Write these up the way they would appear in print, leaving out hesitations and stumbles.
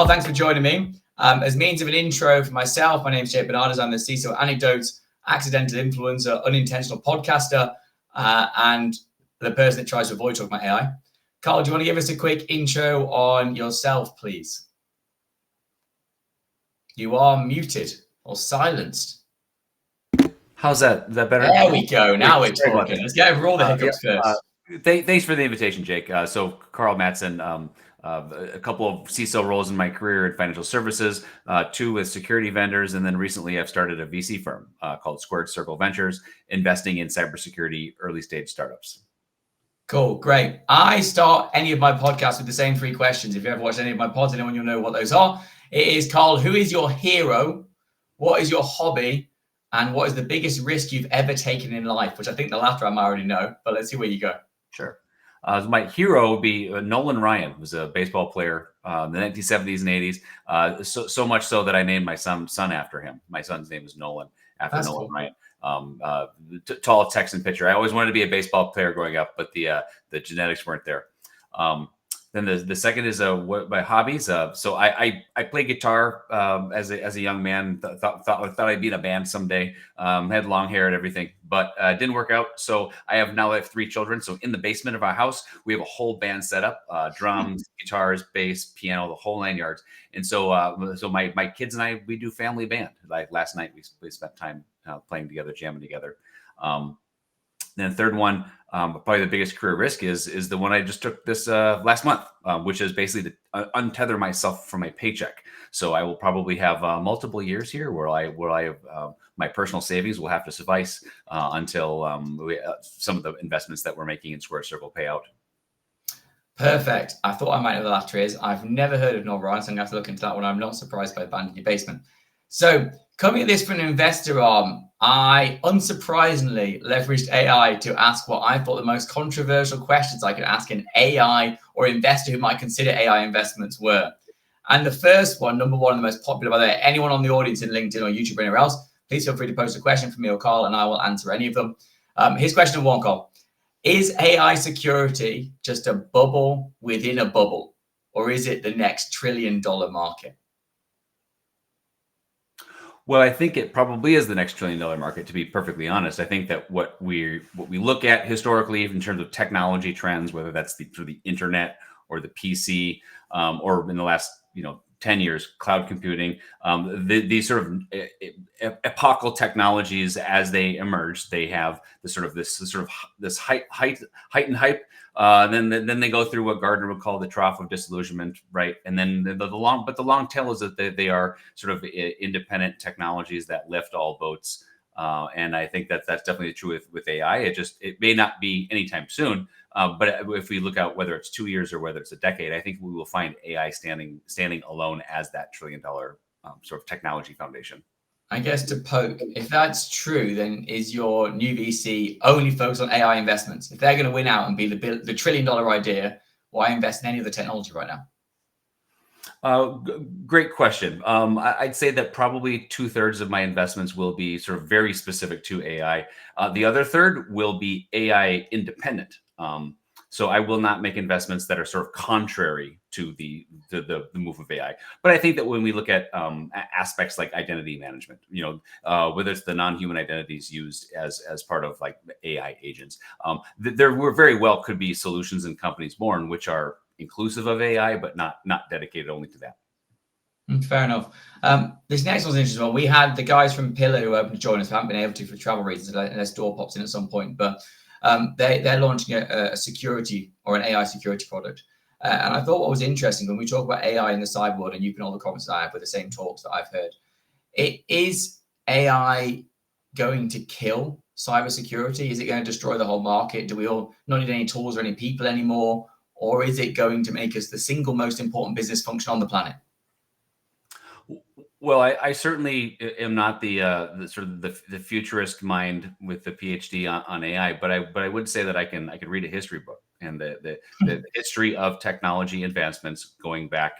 Carl, thanks for joining me. As means of an intro for myself, my name is Jake Bernardez. I'm the CISO Anecdotes, accidental influencer, unintentional podcaster, and the person that tries to avoid talking about AI. Carl, do you want to give us a quick intro on yourself, please? You are muted or silenced. How's that? Is that better? There we go. Now it's working. Let's get over all the hiccups first. Thanks for the invitation, Jake. So Carl Mattson, a couple of CISO roles in my career in financial services, 2 with security vendors, and then recently I've started a VC firm called Squared Circle Ventures, investing in cybersecurity early stage startups. Cool, great. I start any of my podcasts with the same 3 questions. If you ever watched any of my pods, anyone you'll know what those are. It is, Carl, who is your hero? What is your hobby? And what is the biggest risk you've ever taken in life? Which I think the latter I might already know, but let's see where you go. Sure. My hero would be Nolan Ryan, who was a baseball player in the 1970s and 80s. So much so that I named my son after him. My son's name is Nolan, after That's Nolan cool. Ryan. Tall Texan pitcher. I always wanted to be a baseball player growing up, but the genetics weren't there. Then the second is what my hobbies. So I play guitar as a young man. Thought I'd be in a band someday. Had long hair and everything, but didn't work out. So I have 3 children. So in the basement of our house, we have a whole band set up: drums, guitars, bass, piano, the whole 9 yards. And so my kids and I, we do family band. Like last night, we spent time playing together, jamming together. Then the third one, probably the biggest career risk is the one I just took this last month, which is basically to untether myself from my paycheck. So I will probably have multiple years here where I have my personal savings will have to suffice until some of the investments that we're making in Square Circle pay out. Perfect. I thought I might know the latter is. I've never heard of Nolan Ryan, so I'm going to have to look into that one. I'm not surprised by the band in your basement. So coming at this from an investor arm, I unsurprisingly leveraged AI to ask what I thought the most controversial questions I could ask an AI or investor who might consider AI investments were. And the first one, number one, and the most popular, by the way, anyone on the audience in LinkedIn or YouTube or anywhere else, please feel free to post a question for me or Carl, and I will answer any of them. Here's question 1, Carl. Is AI security just a bubble within a bubble, or is it the next $1 trillion market? Well, I think it probably is the next $1 trillion market, to be perfectly honest. I think that what we look at historically in terms of technology trends, whether that's through the internet or the PC, or in the last 10 years, cloud computing, these sort of epochal technologies as they emerge, they have this height and hype. Then they go through what Gardner would call the trough of disillusionment, right? And then the long tail is that they are sort of independent technologies that lift all boats. And I think that's definitely true with AI. It may not be anytime soon, but if we look out whether it's 2 years or whether it's a decade, I think we will find AI standing alone as that $1 trillion sort of technology foundation. I guess to poke, if that's true, then is your new VC only focused on AI investments? If they're going to win out and be the $1 trillion idea, why invest in any of the technology right now? Great question. I'd say that probably 2/3 of my investments will be sort of very specific to AI. The other third will be AI independent. So I will not make investments that are sort of contrary to the move of AI. But I think that when we look at aspects like identity management, whether it's the non-human identities used as part of like AI agents, there very well could be solutions and companies born which are inclusive of AI, but not dedicated only to that. Fair enough. This next one's an interesting one. We had the guys from Pillar who opened to join us. We haven't been able to for travel reasons, unless Door pops in at some point. But they're launching a security or an AI security product. And I thought what was interesting when we talk about AI in the cyber world, and you can all the comments that I have with the same talks that I've heard, is AI going to kill cybersecurity? Is it going to destroy the whole market? Do we all not need any tools or any people anymore? Or is it going to make us the single most important business function on the planet? Well, I certainly am not the sort of the futurist mind with the PhD on AI, but I would say that I can read a history book and the history of technology advancements going back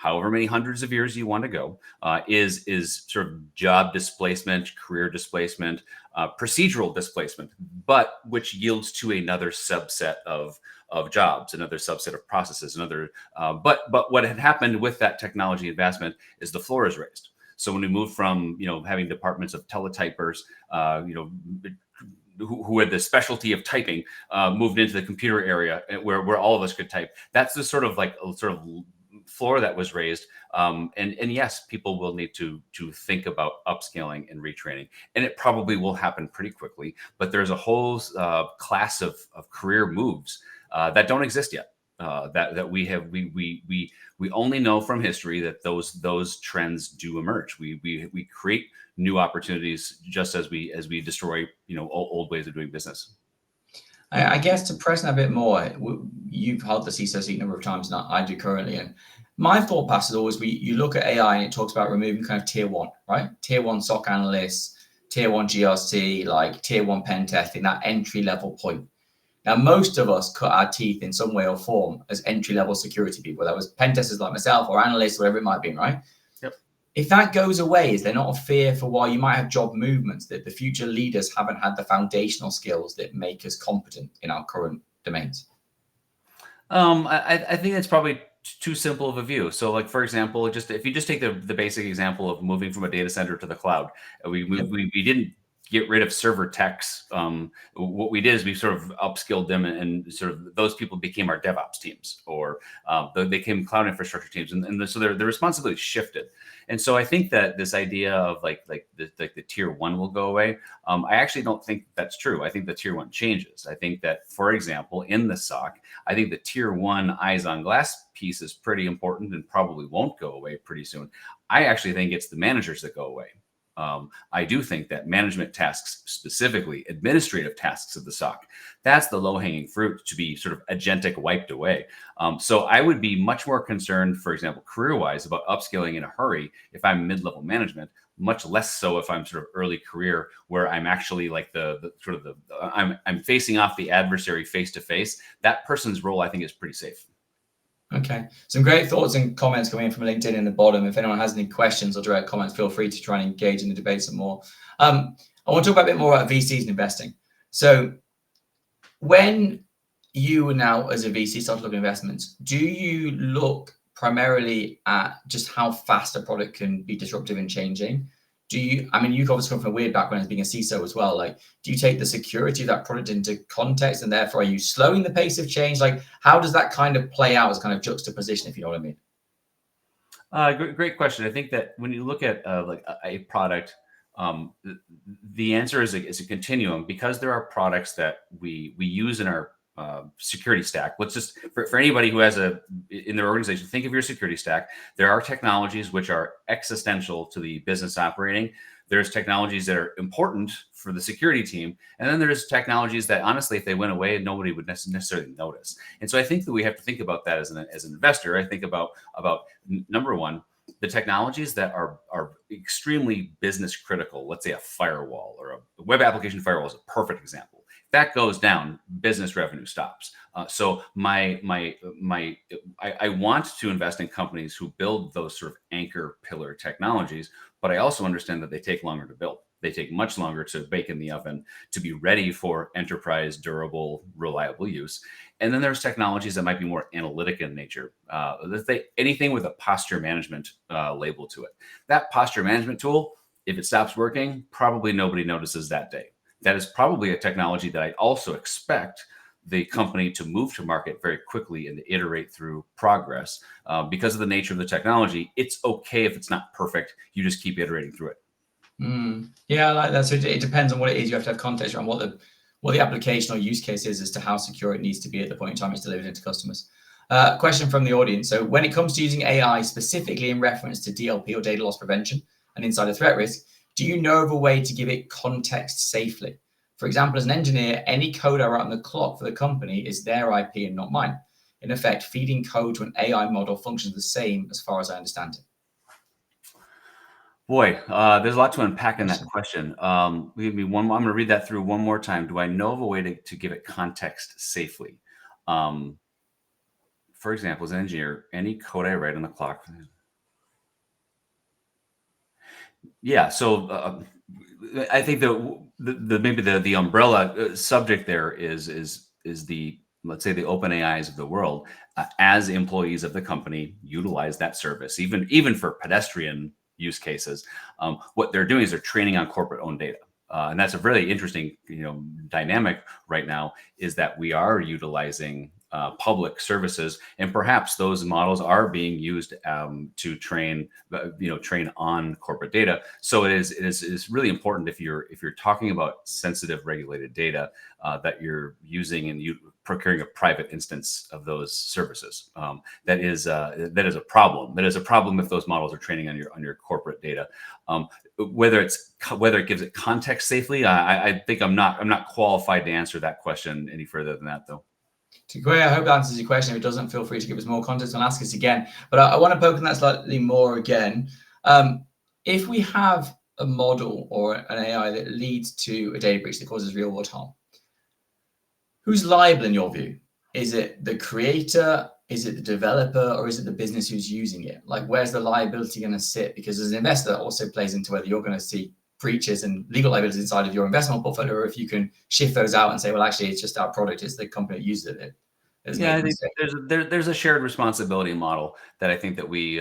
however many hundreds of years you want to go, is sort of job displacement, career displacement, procedural displacement, but which yields to another subset of jobs, another subset of processes, another. But what had happened with that technology advancement is the floor is raised. So when we moved from having departments of teletypers, who had the specialty of typing, moved into the computer area where all of us could type. That's the sort of floor that was raised. And yes, people will need to think about upscaling and retraining, and it probably will happen pretty quickly. But there's a whole class of career moves that don't exist yet. That we only know from history that those trends do emerge. We create new opportunities just as we destroy old ways of doing business. I guess to press that a bit more, you've held the CISO seat a number of times, and I do currently. And my thought pass is always you look at AI and it talks about removing kind of tier one, right? Tier one SOC analysts, tier one GRC, like tier one pen testing, that entry level point. Now, most of us cut our teeth in some way or form as entry level security people. That was pen testers like myself or analysts, whatever it might be, right? Yep. If that goes away, is there not a fear for while you might have job movements that the future leaders haven't had the foundational skills that make us competent in our current domains? I think that's probably too simple of a view. So, like for example, if you just take the basic example of moving from a data center to the cloud, we didn't get rid of server techs. What we did is we sort of upskilled them, and sort of those people became our DevOps teams, or they became cloud infrastructure teams, and so their responsibility shifted. And so I think that this idea of like the tier one will go away. I actually don't think that's true. I think the tier one changes. I think that, for example, in the SOC, I think the tier one eyes on glass piece is pretty important and probably won't go away pretty soon. I actually think it's the managers that go away. I do think that management tasks, specifically administrative tasks of the SOC, that's the low-hanging fruit to be sort of agentic wiped away. So I would be much more concerned, for example, career-wise, about upskilling in a hurry if I'm mid-level management, much less so if I'm sort of early career, where I'm actually like I'm facing off the adversary face-to-face. That person's role, I think, is pretty safe. Okay. Some great thoughts and comments coming in from LinkedIn in the bottom. If anyone has any questions or direct comments, feel free to try and engage in the debate some more. I want to talk a bit more about VCs and investing. So when you now, as a VC, start looking at investments, do you look primarily at just how fast a product can be disruptive and changing? You've obviously come from a weird background as being a CISO as well. Like, do you take the security of that product into context, and therefore are you slowing the pace of change? Like, how does that kind of play out as kind of juxtaposition, if you know what I mean? Great question. I think that when you look at like a product, the answer is a continuum, because there are products that we use in our security stack. Let's just, for anybody who has in their organization, think of your security stack. There are technologies which are existential to the business operating. There's technologies that are important for the security team. And then there's technologies that, honestly, if they went away, nobody would necessarily notice. And so I think that we have to think about that as an investor. I think about number one, the technologies that are extremely business critical. Let's say a firewall, or a web application firewall is a perfect example. That goes down, business revenue stops. So I want to invest in companies who build those sort of anchor pillar technologies, but I also understand that they take longer to build. They take much longer to bake in the oven to be ready for enterprise, durable, reliable use. And then there's technologies that might be more analytic in nature. Anything with a posture management label to it. That posture management tool, if it stops working, probably nobody notices that day. That is probably a technology that I also expect the company to move to market very quickly and to iterate through progress. Because of the nature of the technology, it's okay if it's not perfect. You just keep iterating through it. Yeah, I like that. So it depends on what it is. You have to have context around what the application or use case is as to how secure it needs to be at the point in time it's delivered into customers. Question from the audience. So when it comes to using AI specifically in reference to DLP or data loss prevention and insider threat risk, do you know of a way to give it context safely? For example, as an engineer, any code I write on the clock for the company is their IP and not mine. In effect, feeding code to an AI model functions the same as far as I understand it. Boy, there's a lot to unpack in that question. Give me one more. I'm going to read that through one more time. Do I know of a way to give it context safely? for example, as an engineer, any code I write on the clock. Yeah. So I think the maybe the umbrella subject there is the, let's say, the open AIs of the world, as employees of the company utilize that service, even for pedestrian use cases. What they're doing is they're training on corporate owned data. And that's a really interesting, dynamic right now, is that we are utilizing public services, and perhaps those models are being used to train, train on corporate data. So it is really important, if you're talking about sensitive regulated data, that you're using and procuring a private instance of those services. That is a problem. That is a problem if those models are training on your corporate data. Whether it gives it context safely, I think I'm not qualified to answer that question any further than that, though. Great. I hope that answers your question. If it doesn't, feel free to give us more context and ask us again. But I want to poke on that slightly more again. If we have a model or an AI that leads to a data breach that causes real world harm, who's liable in your view? Is it the creator? Is it the developer? Or is it the business who's using it? Like, where's the liability going to sit? Because as an investor, that also plays into whether you're going to see breaches and legal liabilities inside of your investment portfolio, or if you can shift those out and say, well, actually, it's just our product. It's the company that uses it. Yeah, I think there's a shared responsibility model that I think that we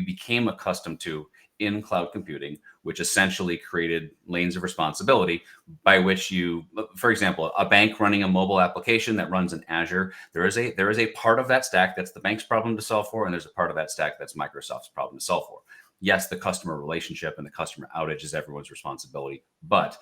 became accustomed to in cloud computing, which essentially created lanes of responsibility by which for example, a bank running a mobile application that runs in Azure, there is a part of that stack that's the bank's problem to solve for, and there's a part of that stack that's Microsoft's problem to solve for. Yes, the customer relationship and the customer outage is everyone's responsibility, but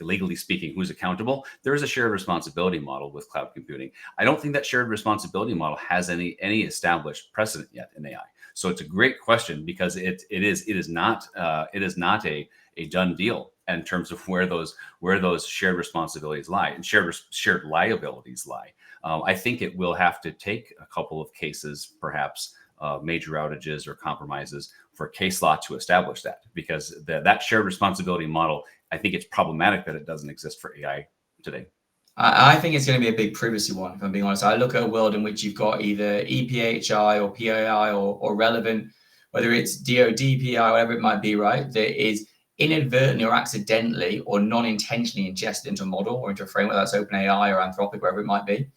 legally speaking, who's accountable? There is a shared responsibility model with cloud computing. I don't think that shared responsibility model has any established precedent yet in AI. So it's a great question, because it is not a done deal in terms of where those shared responsibilities lie and shared liabilities lie. I think it will have to take a couple of cases, perhaps major outages or compromises, for case law to establish that, because that shared responsibility model, I think it's problematic that it doesn't exist for AI today. I think it's going to be a big privacy one, if I'm being honest. I look at a world in which you've got either EPHI or PII or relevant, whether it's DOD, PI, whatever it might be, right? That is inadvertently or accidentally or non-intentionally ingested into a model or into a framework, that's OpenAI or Anthropic, wherever it might be.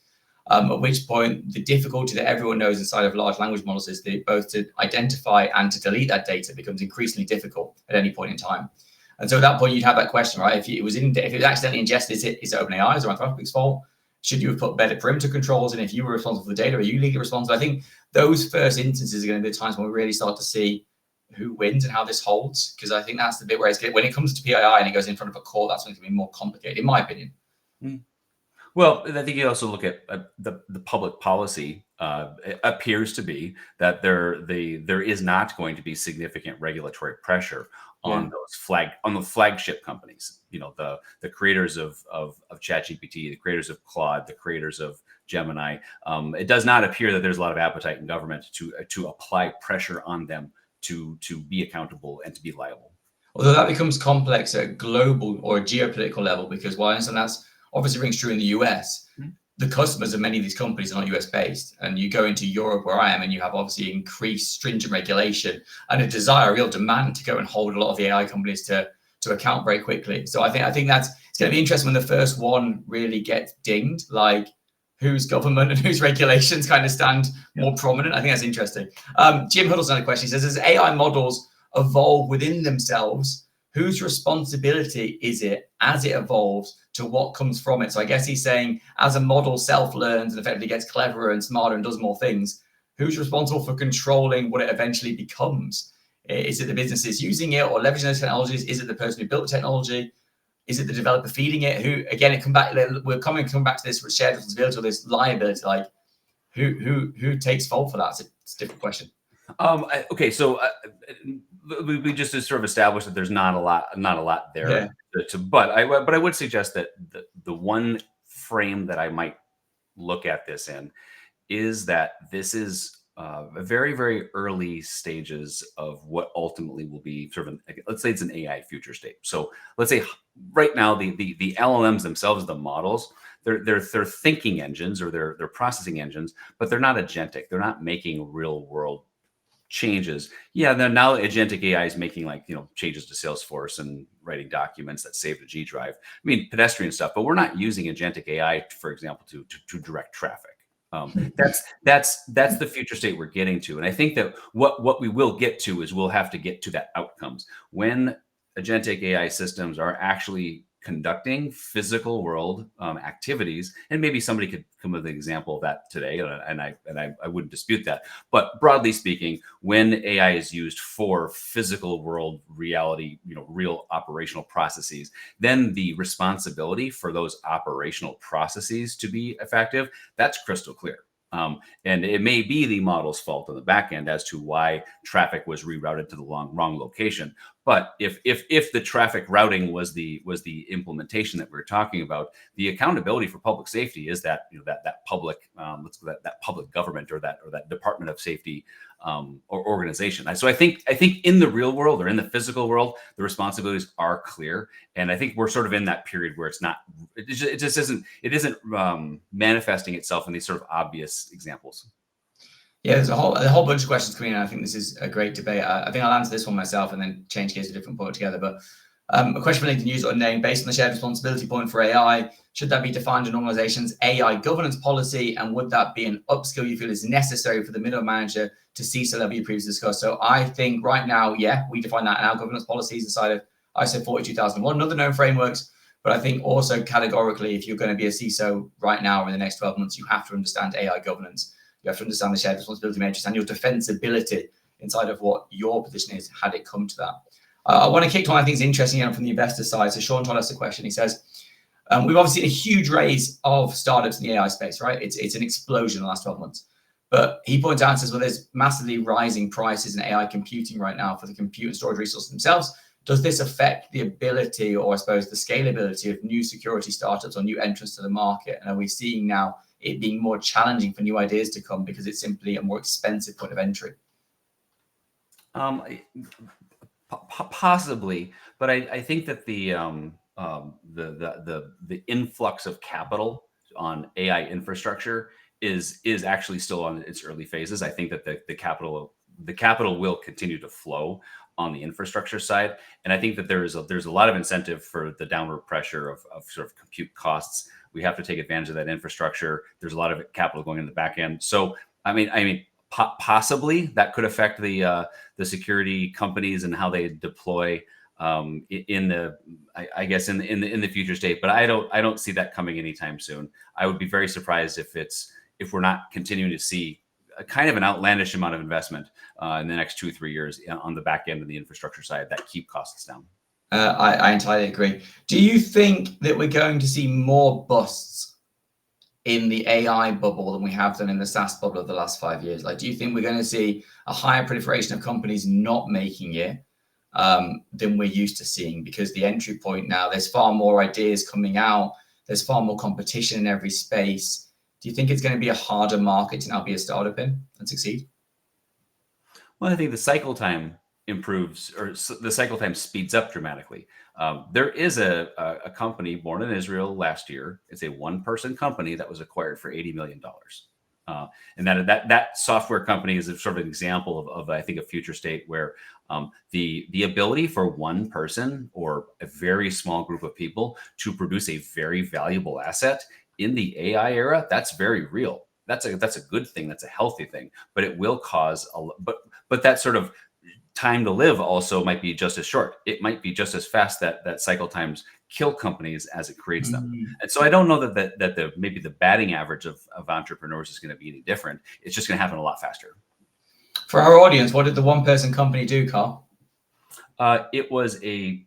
At which point, the difficulty that everyone knows inside of large language models is that both to identify and to delete that data becomes increasingly difficult at any point in time. And so at that point, you'd have that question, right? If it was accidentally ingested, is it OpenAI's or Anthropic's fault? Should you have put better perimeter controls? And if you were responsible for the data, are you legally responsible? I think those first instances are going to be the times when we really start to see who wins and how this holds. Because I think that's the bit where when it comes to PII and it goes in front of a court, that's going to be more complicated, in my opinion. Well, I think you also look at the public policy. It appears to be that there is not going to be significant regulatory pressure on the flagship companies. The creators of ChatGPT, the creators of Claude, the creators of Gemini. It does not appear that there's a lot of appetite in government to apply pressure on them to be accountable and to be liable. Although that becomes complex at a global or a geopolitical level, because while that's obviously rings true in the US, the customers of many of these companies are not US based. And you go into Europe, where I am, and you have obviously increased stringent regulation and a real demand to go and hold a lot of the AI companies to account very quickly. So I think it's going to be interesting when the first one really gets dinged, like whose government and whose regulations kind of stand more prominent. I think that's interesting. Jim Huddleston had a question. He says, as AI models evolve within themselves, whose responsibility is it as it evolves to what comes from it? So I guess he's saying, as a model self-learns and effectively gets cleverer and smarter and does more things, who's responsible for controlling what it eventually becomes? Is it the businesses using it or leveraging those technologies? Is it the person who built the technology? Is it the developer feeding it? Who, again, we're come back to this shared responsibility or this liability, like who takes fault for that? It's a different question. Okay, so we just sort of established that there's not a lot there. But I would suggest that the one frame that I might look at this in is that this is very, very early stages of what ultimately will be sort of let's say it's an AI future state. So let's say right now the LLMs themselves, the models, they're thinking engines, or they're processing engines, but they're not agentic. They're not making real world changes. Yeah, then now agentic AI is making, like, changes to Salesforce and writing documents that save the G drive. I mean, pedestrian stuff, but we're not using agentic AI, for example, to direct traffic. That's the future state we're getting to. And I think that what we will get to is we'll have to get to that outcomes when agentic AI systems are actually conducting physical world activities. And maybe somebody could come with an example of that today, and I wouldn't dispute that. But broadly speaking, when AI is used for physical world reality, real operational processes, then the responsibility for those operational processes to be effective, that's crystal clear. And it may be the model's fault on the back end as to why traffic was rerouted to the wrong location. But if the traffic routing was the implementation that we're talking about, the accountability for public safety is that that public that public government, or that Department of Safety or organization. So I think in the real world, or in the physical world, the responsibilities are clear, and I think we're sort of in that period where it just isn't manifesting itself in these sort of obvious examples. Yeah, there's a whole bunch of questions coming in. I think this is a great debate. I think I'll answer this one myself and then change gears to a different point together. But a question related to news unnamed. Based on the shared responsibility point for AI, should that be defined in an organization's AI governance policy? And would that be an upskill you feel is necessary for the middle manager to CISO level you previously discussed? So I think right now, yeah, we define that in our governance policies inside of ISO 42001 and other known frameworks. But I think also categorically, if you're going to be a CISO right now or in the next 12 months, you have to understand AI governance. You have to understand the shared responsibility matrix and your defensibility inside of what your position is, had it come to that. I want to kick to one I think is interesting from the investor side. So Sean told us a question. He says, we've obviously seen a huge raise of startups in the AI space, right? It's an explosion in the last 12 months. But he points out and says, well, there's massively rising prices in AI computing right now for the compute and storage resources themselves. Does this affect the ability, or I suppose the scalability of new security startups or new entrants to the market? And are we seeing now it being more challenging for new ideas to come because it's simply a more expensive point of entry? Possibly, but I think that the influx of capital on AI infrastructure is actually still on its early phases. I think that the capital will continue to flow on the infrastructure side, and I think that there's a lot of incentive for the downward pressure of sort of compute costs. We have to take advantage of that infrastructure. There's a lot of capital going in the back end. So I mean, possibly that could affect the security companies and how they deploy in the future state. But I don't see that coming anytime soon. I would be very surprised if we're not continuing to see a kind of an outlandish amount of investment in the next 2-3 years on the back end of the infrastructure side that keep costs down. I entirely agree. Do you think that we're going to see more busts in the AI bubble than we have done in the SaaS bubble of the last 5 years? Like, do you think we're going to see a higher proliferation of companies not making it than we're used to seeing? Because the entry point now, there's far more ideas coming out. There's far more competition in every space. Do you think it's going to be a harder market to now be a startup in and succeed? Well, I think the cycle time improves, or the cycle time speeds up dramatically. There is a company born in Israel last year. It's a one-person company that was acquired for $80 million. And that software company is a sort of an example of I think a future state where the ability for one person or a very small group of people to produce a very valuable asset in the AI era, that's very real. That's a good thing. That's a healthy thing. But it will cause but that sort of time to live also might be just as short. It might be just as fast that cycle times kill companies as it creates them. And so I don't know that maybe the batting average of entrepreneurs is going to be any different. It's just going to happen a lot faster. For our audience, what did the one-person company do, Carl? It was an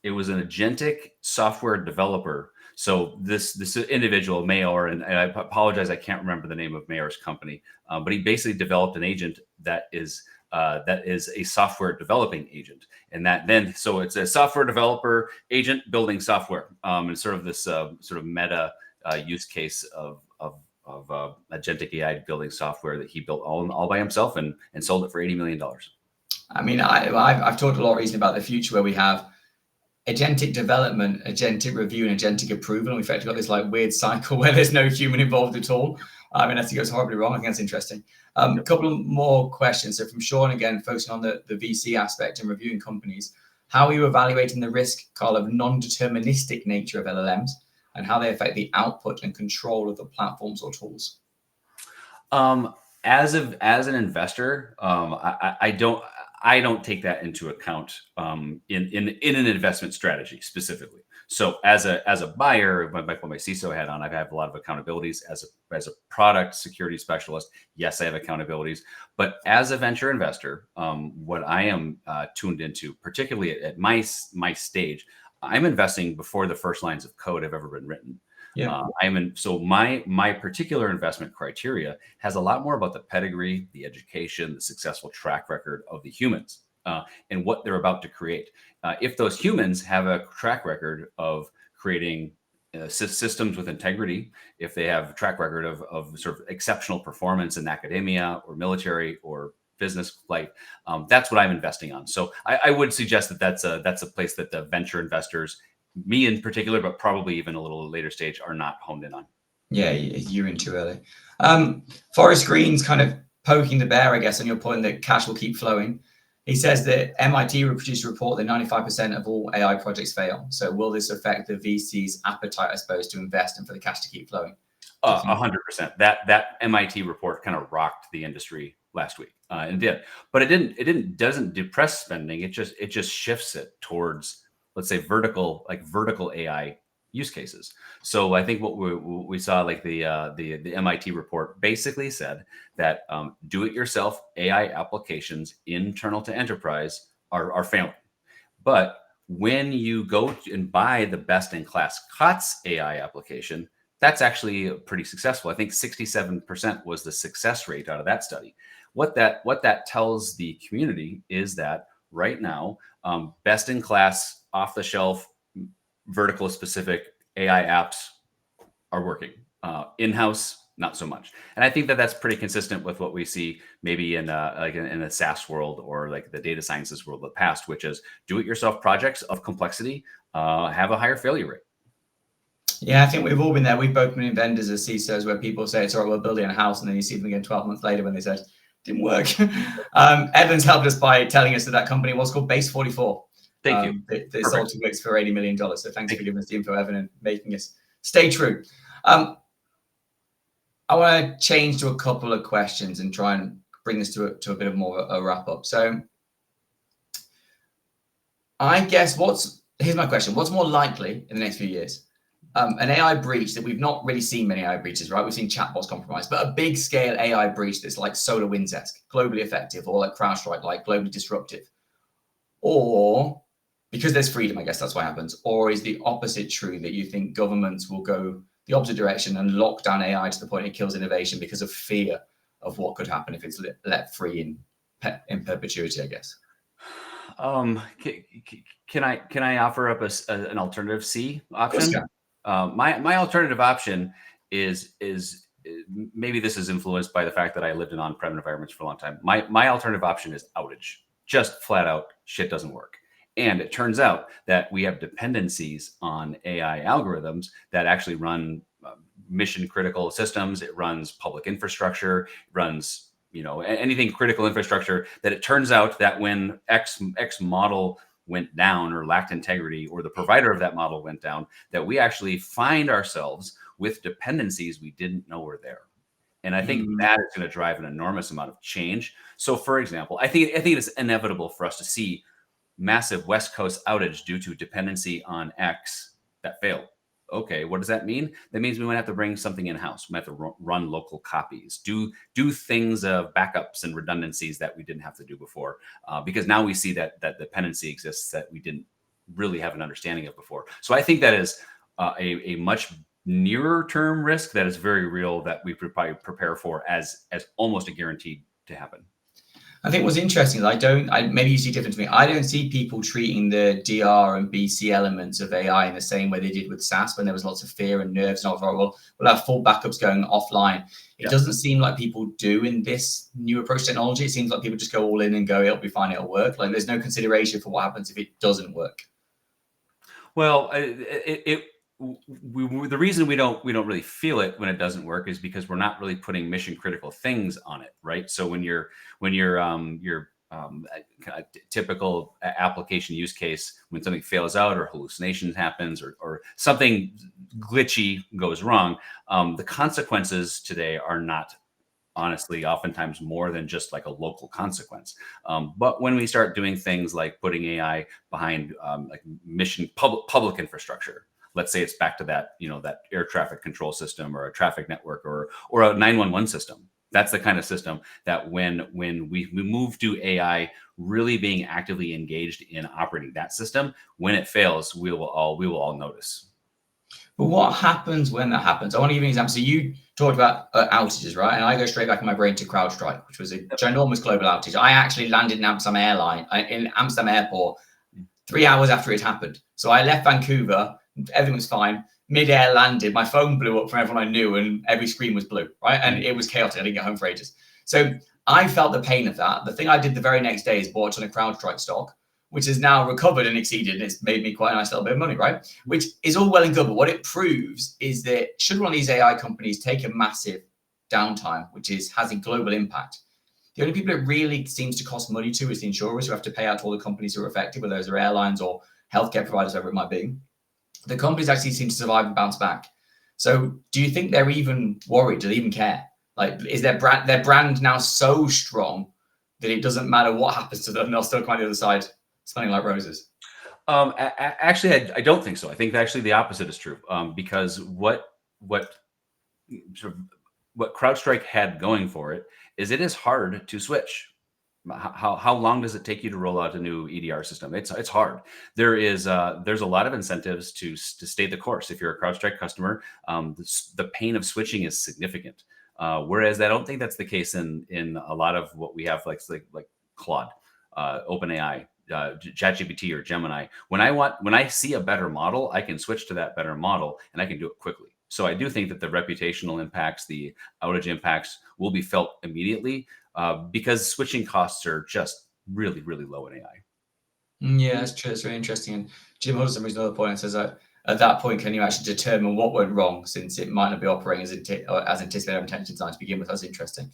agentic software developer. So this individual, Mayor, and I apologize, I can't remember the name of Mayor's company, but he basically developed an agent that is a software developing agent, and so it's a software developer agent building software, and sort of this sort of meta use case of agentic AI building software that he built all by himself and sold it for $80 million. I mean, I've talked a lot recently about the future where we have agentic development, agentic review, and agentic approval. And we've actually got this like weird cycle where there's no human involved at all. Unless it goes horribly wrong. I think that's interesting. A couple of more questions. So from Sean, again, focusing on the VC aspect and reviewing companies, how are you evaluating the risk, Carl, of non-deterministic nature of LLMs and how they affect the output and control of the platforms or tools? As an investor, I don't take that into account in an investment strategy specifically. So as a buyer, when I put my CISO hat on, I have a lot of accountabilities. As a product security specialist, yes, I have accountabilities. But as a venture investor, what I am tuned into, particularly at my stage, I'm investing before the first lines of code have ever been written. Yeah. So my particular investment criteria has a lot more about the pedigree, the education, the successful track record of the humans and what they're about to create. If those humans have a track record of creating systems with integrity, if they have a track record of sort of exceptional performance in academia or military or business flight, that's what I'm investing on. So I would suggest that that's a place that the venture investors, me in particular, but probably even a little later stage, are not honed in on. Yeah, you're in too early. Forest Green's kind of poking the bear, I guess, on your point that cash will keep flowing. He says that MIT produced a report that 95% of all AI projects fail. So will this affect the VC's appetite, I suppose, to invest and for the cash to keep flowing? 100%. That MIT report kind of rocked the industry last week, and did, but it doesn't depress spending. It just shifts it towards, let's say, vertical AI use cases. So I think what we saw, like the MIT report basically said that do-it-yourself AI applications internal to enterprise are failing. But when you go and buy the best-in-class COTS AI application, that's actually pretty successful. I think 67% was the success rate out of that study. What that tells the community is that right now, best-in-class, off-the-shelf, vertical-specific AI apps are working. In-house, not so much. And I think that that's pretty consistent with what we see maybe in the SaaS world or like the data sciences world of the past, which is do-it-yourself projects of complexity have a higher failure rate. Yeah, I think we've all been there. We've both been in vendors as CISOs where people say it's all right, we're building a house, and then you see them again 12 months later when they said didn't work. Evan's helped us by telling us that company was called Base 44. Thank you. They sold to Wix for $80 million. So thanks for giving us the info, Evan, and making us stay true. I want to change to a couple of questions and try and bring this to a bit of more of a wrap up. So I guess here's my question. What's more likely in the next few years? An AI breach that we've not really seen many AI breaches, right? We've seen chatbots compromised, but a big scale AI breach that's like SolarWinds-esque, globally effective, or like CrowdStrike, like globally disruptive. Or because there's freedom, I guess that's what happens. Or is the opposite true, that you think governments will go the opposite direction and lock down AI to the point it kills innovation because of fear of what could happen if it's let free in perpetuity, I guess? Can I offer up an alternative C option? My alternative option is maybe this is influenced by the fact that I lived in on-prem environments for a long time. My alternative option is outage. Just flat out, shit doesn't work. And it turns out that we have dependencies on AI algorithms that actually run mission critical systems. It runs public infrastructure, it runs, anything critical infrastructure, that it turns out that when X model went down or lacked integrity, or the provider of that model went down, that we actually find ourselves with dependencies we didn't know were there. And I think that is going to drive an enormous amount of change. So for example, I think it's inevitable for us to see massive West Coast outage due to dependency on X that failed. Okay, what does that mean? That means we might have to bring something in-house. We might have to run local copies, do things of backups and redundancies that we didn't have to do before, because now we see that dependency exists that we didn't really have an understanding of before. So I think that is a much nearer term risk that is very real, that we probably prepare for as almost a guaranteed to happen. I think what's interesting is maybe you see different to me. I don't see people treating the DR and BC elements of AI in the same way they did with SaaS, when there was lots of fear and nerves and all. We'll have full backups going offline. It doesn't seem like people do in this new approach to technology. It seems like people just go all in and go, it'll be fine, it'll work. Like there's no consideration for what happens if it doesn't work. Well, the reason we don't really feel it when it doesn't work is because we're not really putting mission critical things on it, right? So when your kind of typical application use case, when something fails out or hallucinations happens or something glitchy goes wrong, the consequences today are not honestly oftentimes more than just like a local consequence. But when we start doing things like putting AI behind like mission public infrastructure, let's say it's back to that, that air traffic control system or a traffic network or a 911 system. That's the kind of system that when we move to AI really being actively engaged in operating that system, when it fails, we will all notice. But what happens when that happens? I want to give you an example. So you talked about outages, right? And I go straight back in my brain to CrowdStrike, which was a ginormous global outage. I actually landed in in Amsterdam airport 3 hours after it happened. So I left Vancouver, everything was fine. Mid-air landed, my phone blew up from everyone I knew, and every screen was blue, right? And it was chaotic. I didn't get home for ages. So I felt the pain of that. The thing I did the very next day is bought on a CrowdStrike stock, which has now recovered and exceeded, and it's made me quite a nice little bit of money, right? Which is all well and good, but what it proves is that should one of these AI companies take a massive downtime, which has a global impact, the only people it really seems to cost money to is the insurers who have to pay out to all the companies who are affected, whether those are airlines or healthcare providers, whatever it might be. The companies actually seem to survive and bounce back. So do you think they're even worried? Do they even care? Like, is their brand now so strong that it doesn't matter what happens to them, they'll still come out the other side smelling like roses? Actually, I don't think so. I think actually the opposite is true. Because what sort of what CrowdStrike had going for it is hard to switch. How long does it take you to roll out a new EDR system? It's hard. There's a lot of incentives to stay the course. If you're a CrowdStrike customer, the pain of switching is significant. Whereas I don't think that's the case in a lot of what we have, like Claude, OpenAI, ChatGPT, or Gemini. When I see a better model, I can switch to that better model, and I can do it quickly. So I do think that the reputational impacts, the outage impacts, will be felt immediately because switching costs are just really, really low in AI. Yeah, that's true. It's very interesting. And Jim Hudson brings another point and says that at that point, can you actually determine what went wrong, since it might not be operating as anticipated or intention design to begin with? That's interesting.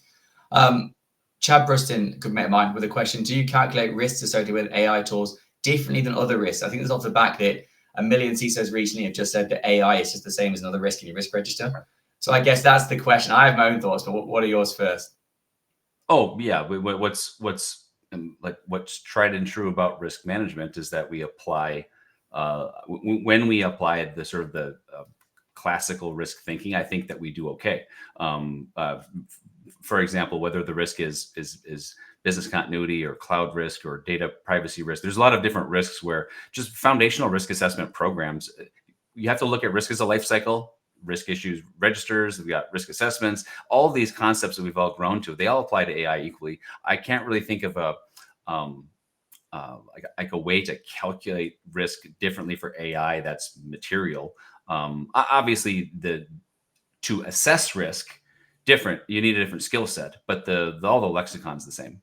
Chad Bruston, good mate of mine, with a question: do you calculate risks associated with AI tools differently than other risks? I think there's off the back that a million CISOs recently have just said that AI is just the same as another risk in your risk register. So I guess that's the question. I have my own thoughts, but what are yours first? Oh yeah, what's tried and true about risk management is that we apply when we apply the sort of the classical risk thinking. I think that we do okay. For example, whether the risk is business continuity or cloud risk or data privacy risk, there's a lot of different risks where just foundational risk assessment programs, you have to look at risk as a life cycle. Risk issues registers, we've got risk assessments, all of these concepts that we've all grown to, they all apply to AI equally. I can't really think of like a way to calculate risk differently for AI that's material. Obviously, to assess risk different, you need a different skill set, but all the lexicon's the same.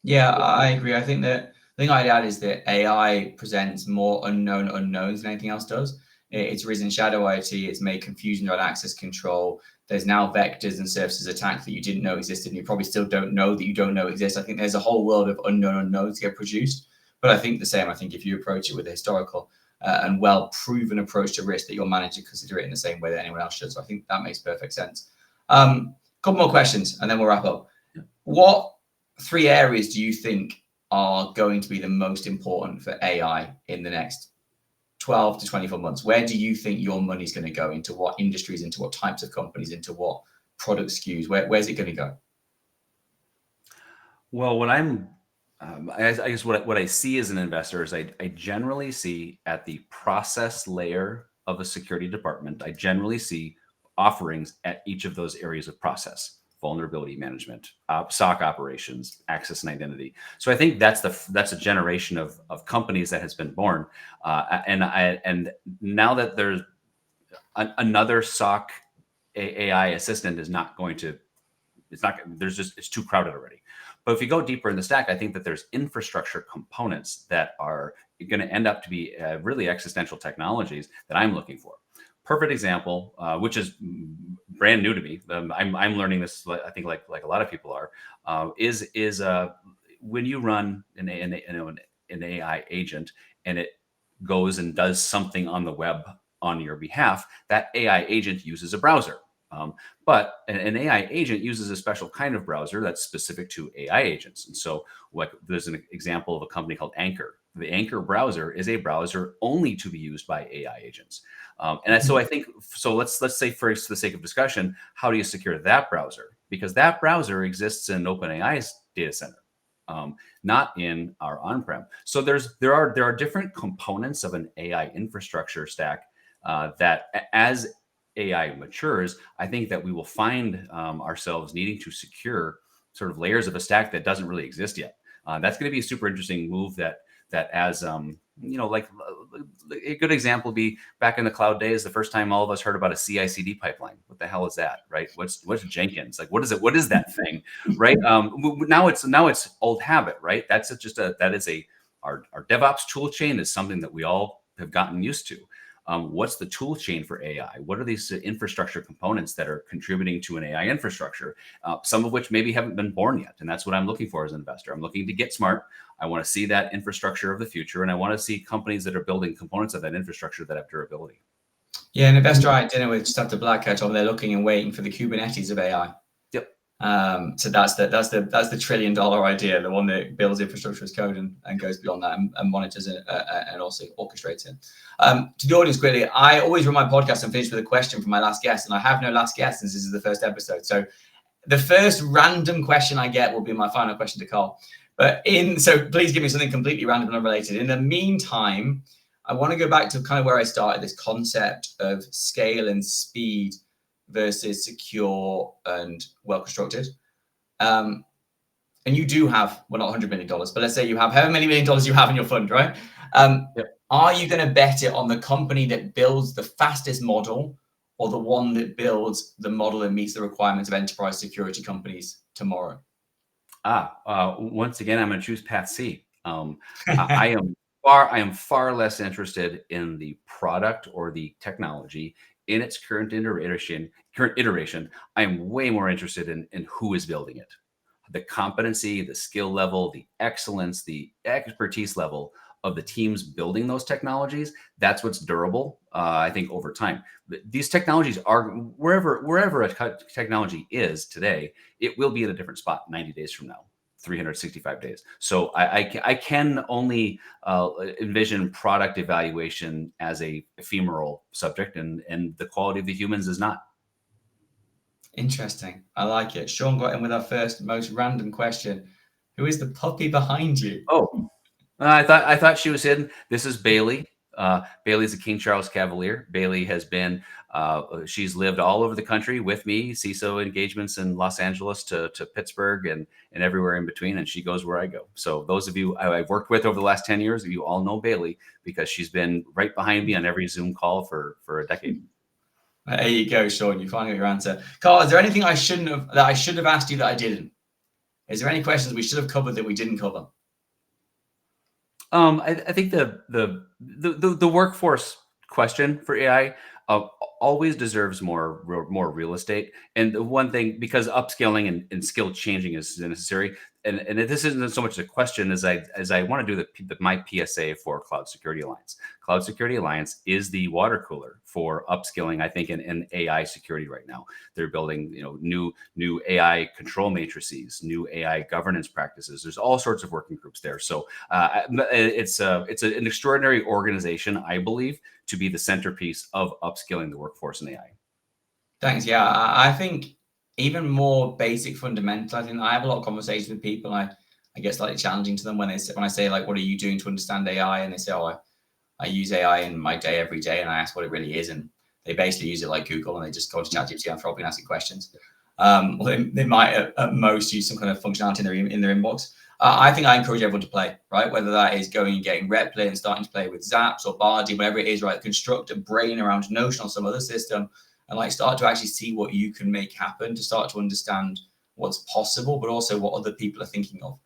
Yeah, I agree. I think that the thing I'd add is that AI presents more unknown unknowns than anything else does. It's risen shadow IT. It's made confusion around access control. There's now vectors and surfaces attack that you didn't know existed, and you probably still don't know that you don't know exist. I think there's a whole world of unknown unknowns to get produced. But I think the same. I think if you approach it with a historical and well-proven approach to risk, that you'll manage to consider it in the same way that anyone else should. So I think that makes perfect sense. Couple more questions, and then we'll wrap up. What 3 areas do you think are going to be the most important for AI in the next 12 to 24 months? Where do you think your money's going to go? Into what industries, into what types of companies, into what product SKUs? Where's it going to go? Well, I guess what I see as an investor is I generally see at the process layer of a security department, I generally see offerings at each of those areas of process: vulnerability management, SOC operations, access and identity. So I think that's a generation of companies that has been born, and now that there's another SOC AI assistant is not going to, it's too crowded already. But if you go deeper in the stack, I think that there's infrastructure components that are going to end up to be really existential technologies that I'm looking for. Perfect example, which is brand new to me. I'm learning this, I think, like a lot of people are, is when you run an AI agent and it goes and does something on the web on your behalf, that AI agent uses a browser. But an AI agent uses a special kind of browser that's specific to AI agents. And so, like, there's an example of a company called Anchor. The Anchor browser is a browser only to be used by AI agents. And so I think, so let's say, for the sake of discussion, how do you secure that browser? Because that browser exists in OpenAI's data center, not in our on-prem. So there are different components of an AI infrastructure stack that, as AI matures, I think that we will find ourselves needing to secure sort of layers of a stack that doesn't really exist yet. That's going to be a super interesting move that as like a good example would be back in the cloud days, the first time all of us heard about a CI/CD pipeline. What the hell is that, right? What's Jenkins? Like, what is it? What is that thing, right? Now it's old habit, right? That's just our DevOps tool chain is something that we all have gotten used to. What's the tool chain for AI? What are these infrastructure components that are contributing to an AI infrastructure? Some of which maybe haven't been born yet. And that's what I'm looking for as an investor. I'm looking to get smart. I want to see that infrastructure of the future. And I want to see companies that are building components of that infrastructure that have durability. Yeah, an investor I had dinner with just after Black Hat told me they're looking and waiting for the Kubernetes of AI. Yep. So that's the $1 trillion idea, the one that builds infrastructure as code and goes beyond that and monitors it and also orchestrates it. To the audience quickly, I always run my podcast and finish with a question from my last guest, and I have no last guest since this is the first episode. So the first random question I get will be my final question to Carl. So please give me something completely random and unrelated. In the meantime, I want to go back to kind of where I started, this concept of scale and speed versus secure and well constructed. And you do have, well, not $100 million, but let's say you have however many $1 million you have in your fund, right? Yep. Are you going to bet it on the company that builds the fastest model or the one that builds the model that meets the requirements of enterprise security companies tomorrow? Once again, I'm going to choose path C. I am far less interested in the product or the technology in its current iteration. I am way more interested in who is building it, the competency, the skill level, the excellence, the expertise level of the teams building those technologies. That's what's durable, I think, over time. These technologies are wherever a technology is today, it will be at a different spot 90 days from now, 365 days. So I can only envision product evaluation as a ephemeral subject, and the quality of the humans is not. Interesting. I like it. Sean got in with our first most random question. Who is the puppy behind you? Oh, I thought she was hidden. This is Bailey. Bailey's a King Charles Cavalier. Bailey has been, she's lived all over the country with me, CISO engagements in Los Angeles to Pittsburgh and everywhere in between. And she goes where I go. So those of you I've worked with over the last 10 years, you all know Bailey because she's been right behind me on every Zoom call for a decade. There you go, Sean. You finally got your answer. Carl, is there anything I should have asked you that I didn't? Is there any questions we should have covered that we didn't cover? I think the workforce question for AI always deserves more real estate. And the one thing, because upscaling and skill changing is necessary, and this isn't so much a question as I want to do my PSA for Cloud Security Alliance. Cloud Security Alliance is the water cooler for upskilling, I think, in AI security right now. They're building, new AI control matrices, new AI governance practices. There's all sorts of working groups there. So it's an extraordinary organization, I believe, to be the centerpiece of upskilling the workforce in AI. Thanks. Yeah, I think even more basic fundamental. I think I have a lot of conversations with people. I get slightly challenging to them when I say, like, what are you doing to understand AI? And they say, oh, I use AI in my day every day. And I ask what it really is. And they basically use it like Google, and they just go to ChatGPT, Anthropic, and ask it questions. They might at most use some kind of functionality in their inbox. I think I encourage everyone to play, right? Whether that is going and getting Replit and starting to play with Zaps or Bardi, whatever it is, right? Construct a brain around Notion or some other system and like start to actually see what you can make happen, to start to understand what's possible, but also what other people are thinking of.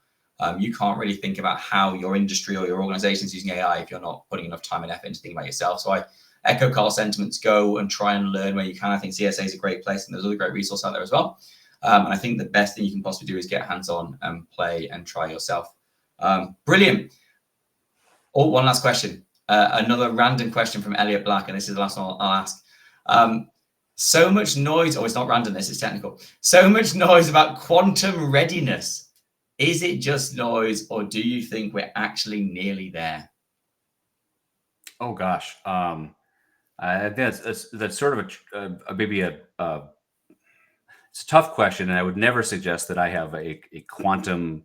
You can't really think about how your industry or your organization is using AI if you're not putting enough time and effort into thinking about yourself. So I echo Carl's sentiments. Go and try and learn where you can. I think CSA is a great place, and there's other great resources out there as well. And I think the best thing you can possibly do is get hands-on and play and try yourself. Brilliant. Oh, one last question. Another random question from Elliot Black, and this is the last one I'll ask. So much noise, it's not random, it's technical. So much noise about quantum readiness. Is it just noise, or do you think we're actually nearly there? Oh gosh, I think that's sort of it's a tough question, and I would never suggest that I have a quantum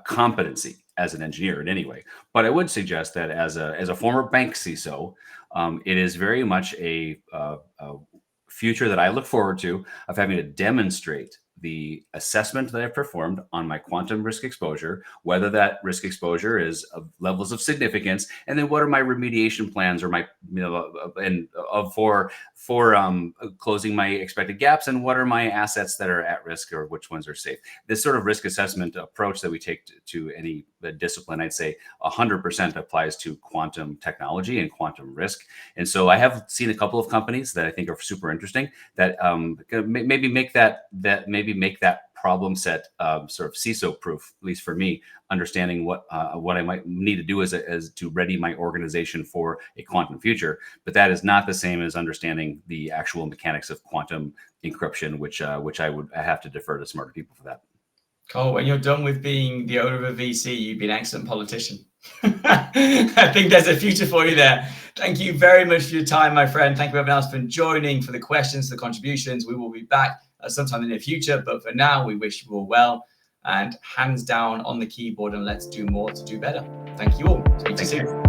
competency as an engineer in any way. But I would suggest that as a former bank CISO, it is very much a future that I look forward to, of having to demonstrate the assessment that I've performed on my quantum risk exposure, whether that risk exposure is of levels of significance, and then what are my remediation plans, or my for closing my expected gaps, and what are my assets that are at risk, or which ones are safe. This sort of risk assessment approach that we take to any discipline, I'd say 100% applies to quantum technology and quantum risk. And so I have seen a couple of companies that I think are super interesting that maybe make that problem set sort of CISO proof, at least for me, understanding what I might need to do as to ready my organization for a quantum future. But that is not the same as understanding the actual mechanics of quantum encryption, which I have to defer to smarter people for that. Cole, when you're done with being the owner of a VC, you'd be an excellent politician. I think there's a future for you there. Thank you very much for your time, my friend. Thank you everyone else for joining, for the questions, the contributions. We will be back sometime in the future, but for now, we wish you all well, and hands down on the keyboard, and let's do more to do better. Thank you all. Speak to you soon.